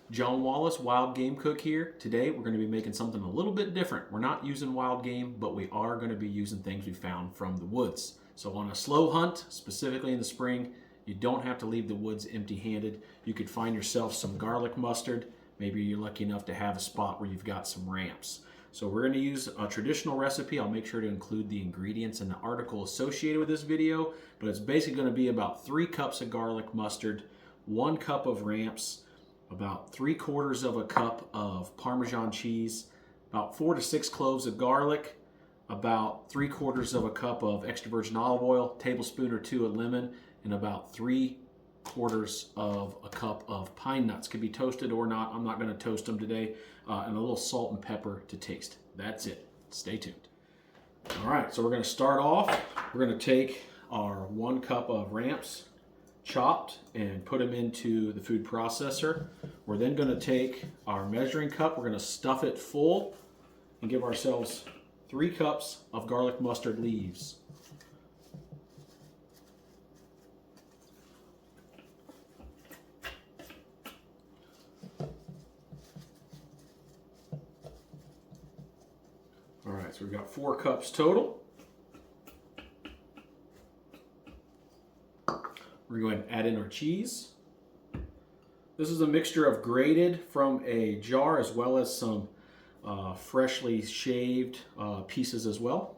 John Wallace, Wild Game Cook here. Today we're going to be making something a little bit different. We're not using wild game, but we are going to be using things we found from the woods. So on a slow hunt, specifically in the spring, you don't have to leave the woods empty-handed. You could find yourself some garlic mustard. Maybe you're lucky enough to have a spot where you've got some ramps. So we're going to use a traditional recipe. I'll make sure to include the ingredients in the article associated with this video, but it's basically going to be about 3 cups of garlic mustard, 1 cup of ramps, about 3/4 of a cup of Parmesan cheese, about 4 to 6 cloves of garlic, about 3/4 of a cup of extra virgin olive oil, tablespoon or 2 of lemon, and about 3/4 of a cup of pine nuts. Could be toasted or not. I'm not going to toast them today. And a little salt and pepper to taste. That's it. Stay tuned. All right, so we're going to start off. We're going to take our 1 cup of ramps, chopped, and put them into the food processor. We're then going to take our measuring cup. We're going to stuff it full and give ourselves 3 cups of garlic mustard leaves. All right, so we've got 4 cups total. We're going to add in our cheese. This is a mixture of grated from a jar as well as some freshly shaved pieces as well.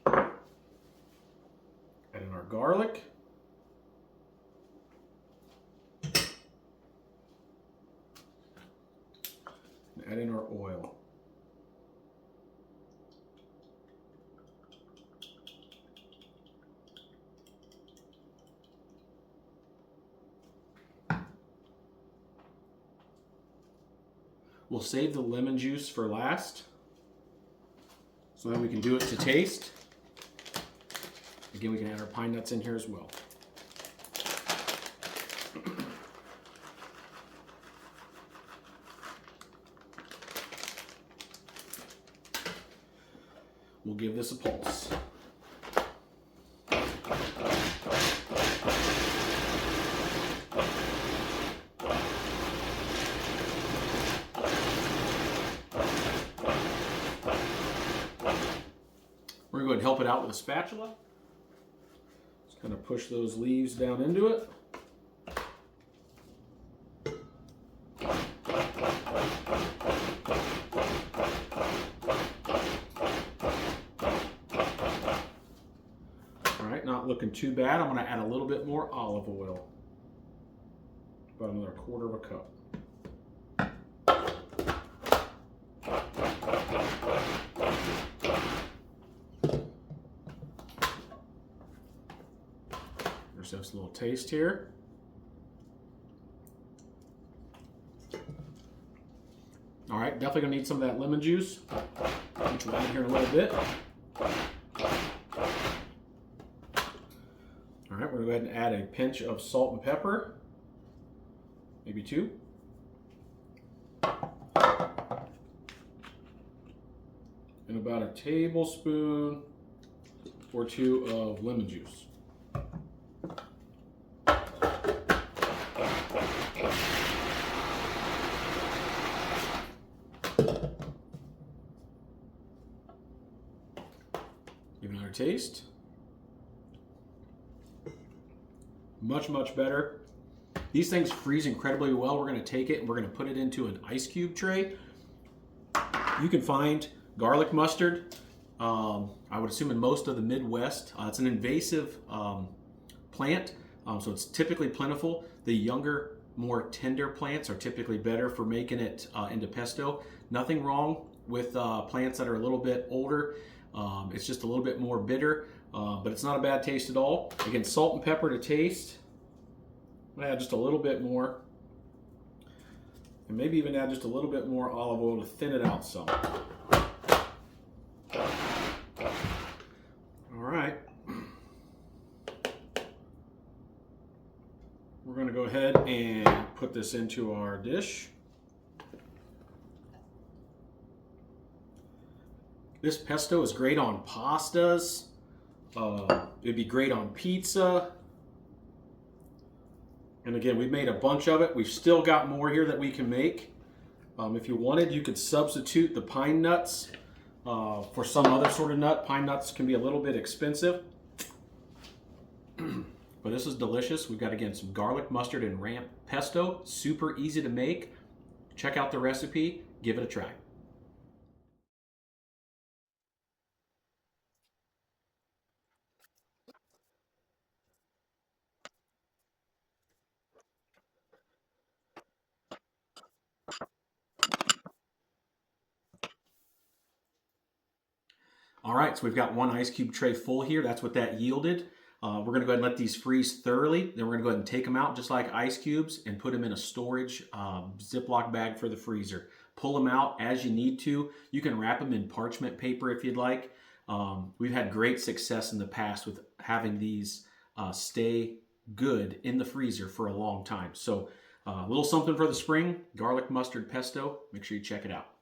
Add in our garlic. And add in our oil. We'll save the lemon juice for last, so then we can do it to taste. Again, we can add our pine nuts in here as well. We'll give this a pulse. We're going to go ahead and help it out with a spatula. Just kind of push those leaves down into it. All right, not looking too bad. I'm going to add a little bit more olive oil. About another 1/4 of a cup. Just a little taste here. All right, definitely gonna need some of that lemon juice, which we'll add here in a little bit. All right, we're gonna go ahead and add a pinch of salt and pepper, maybe 2. And about a tablespoon or 2 of lemon juice. Give it another taste. Much, much better. These things freeze incredibly well. We're going to take it and we're going to put it into an ice cube tray. You can find garlic mustard, I would assume in most of the Midwest. It's an invasive plant, so it's typically plentiful. The younger, more tender plants are typically better for making it into pesto. Nothing wrong with plants that are a little bit older. It's just a little bit more bitter, but it's not a bad taste at all. Again, salt and pepper to taste. I'm gonna add just a little bit more, and maybe even add just a little bit more olive oil to thin it out some. All right. We're gonna go ahead and put this into our dish. This pesto is great on pastas. It'd be great on pizza. And again, we've made a bunch of it. We've still got more here that we can make. If you wanted, you could substitute the pine nuts for some other sort of nut. Pine nuts can be a little bit expensive. But this is delicious. We've got, again, some garlic, mustard, and ramp pesto. Super easy to make. Check out the recipe. Give it a try. All right, so we've got one ice cube tray full here. That's what that yielded. We're gonna go ahead and let these freeze thoroughly. Then we're gonna go ahead and take them out just like ice cubes and put them in a storage Ziploc bag for the freezer. Pull them out as you need to. You can wrap them in parchment paper if you'd like. We've had great success in the past with having these stay good in the freezer for a long time. So a little something for the spring, garlic mustard pesto. Make sure you check it out.